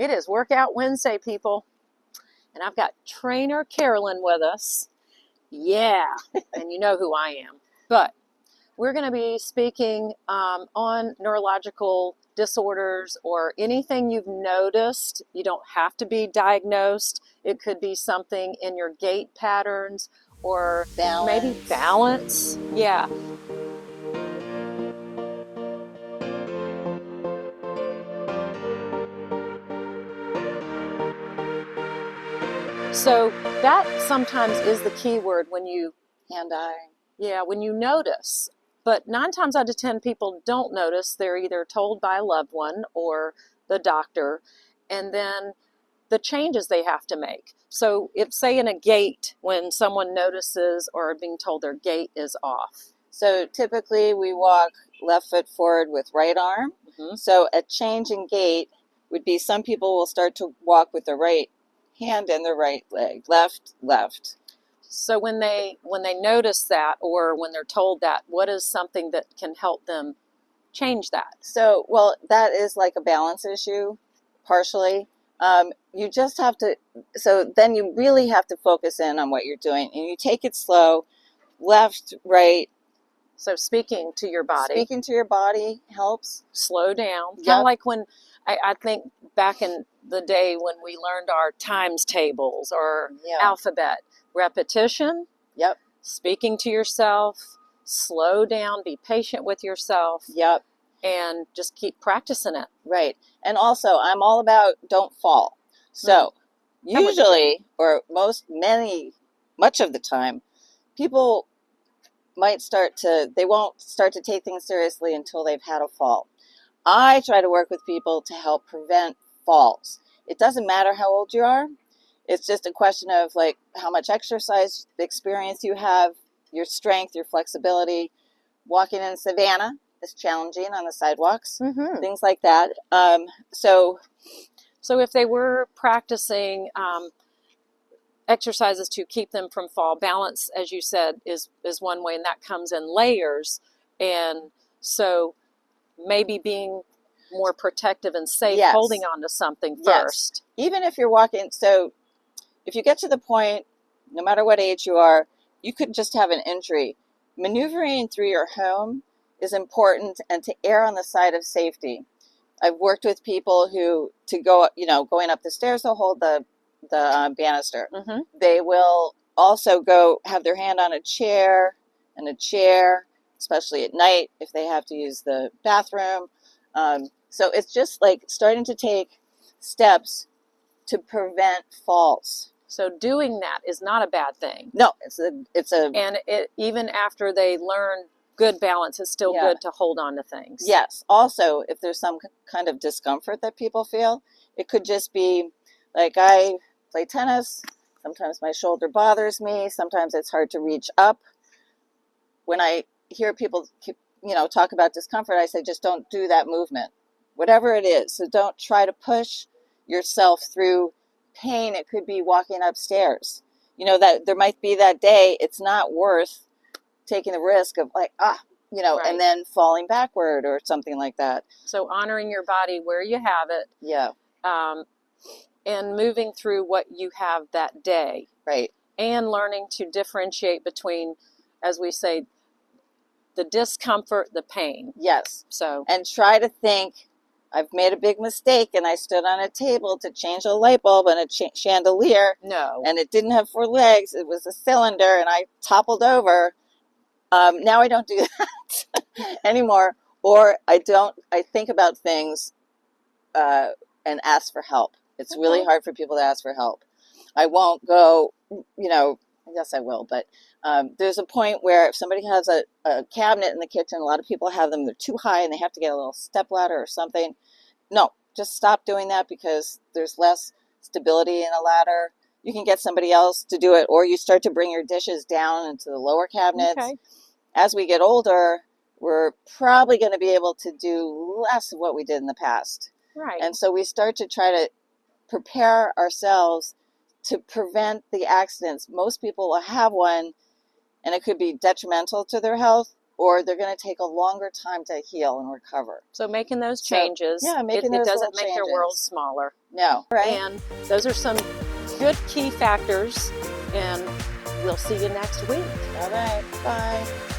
It is Workout Wednesday, people. And I've got trainer Carolyn with us. Yeah, and you know who I am. But we're going to be speaking on neurological disorders or anything you've noticed. You don't have to be diagnosed. It could be something in your gait patterns or maybe balance. Yeah. So that sometimes is the key word when you when you notice. But 9 times out of 10 people don't notice. They're either told by a loved one or the doctor, and then the changes they have to make. So if, say, in a gait, when someone notices or being told their gait is off. So typically we walk left foot forward with right arm. Mm-hmm. So a change in gait would be some people will start to walk with the right hand and the right leg, left. So when they notice that, or when they're told that, what is something that can help them change that? So, well, that is like a balance issue, partially. You just have to, so then you really have to focus in on what you're doing, and you take it slow, left, right. So speaking to your body. Speaking to your body helps. Slow down. Yep. Kind of like when, I think back in the day when we learned our times tables or alphabet. Repetition. Yep. Speaking to yourself. Slow down. Be patient with yourself. Yep. And just keep practicing it. Right. And also, I'm all about don't fall. So usually, or much of the time, people might they won't start to take things seriously until they've had a fall. I try to work with people to help prevent falls. It doesn't matter how old you are. It's just a question of like how much exercise experience you have, your strength, your flexibility. Walking in Savannah is challenging on the sidewalks, things like that. So if they were practicing exercises to keep them from fall, balance, as you said, is one way, and that comes in layers. And so maybe being more protective and safe, holding on to something first. Even if you're walking, so if you get to the point, no matter what age you are, you could just have an injury. Maneuvering through your home is important, and to err on the side of safety. I've worked with people who, going up the stairs, they'll hold the banister. Mm-hmm. They will also go have their hand on a chair, especially at night if they have to use the bathroom. So it's just like starting to take steps to prevent falls. So doing that is not a bad thing. No, and even after they learn good balance, it's still good to hold on to things. Yes. Also, if there's some kind of discomfort that people feel, it could just be like I play tennis. Sometimes my shoulder bothers me. Sometimes it's hard to reach up. When I hear people talk about discomfort, I say just don't do that movement, whatever it is. So don't try to push yourself through pain. It could be walking upstairs. That there might be that day it's not worth taking the risk of and then falling backward or something like that. So honoring your body where you have it. Yeah. And moving through what you have that day. Right. And learning to differentiate between, as we say, the discomfort, the pain. Yes. And try to think, I've made a big mistake and I stood on a table to change a light bulb and a chandelier. No. And it didn't have 4 legs. It was a cylinder and I toppled over. Now I don't do that anymore. Or I think about things and ask for help. It's really hard for people to ask for help. I won't go, yes I will, but there's a point where if somebody has a cabinet in the kitchen, a lot of people have them, they're too high and they have to get a little step ladder or something. No, just stop doing that because there's less stability in a ladder. You can get somebody else to do it, or you start to bring your dishes down into the lower cabinets. Okay. As we get older, we're probably going to be able to do less of what we did in the past. Right. And so we start to try to prepare ourselves to prevent the accidents. Most people will have one, and it could be detrimental to their health, or they're going to take a longer time to heal and recover. So making those So, changes, yeah, making it those doesn't little make their world changes. smaller. No, right? And those are some good key factors, and we'll see you next week. All right, bye.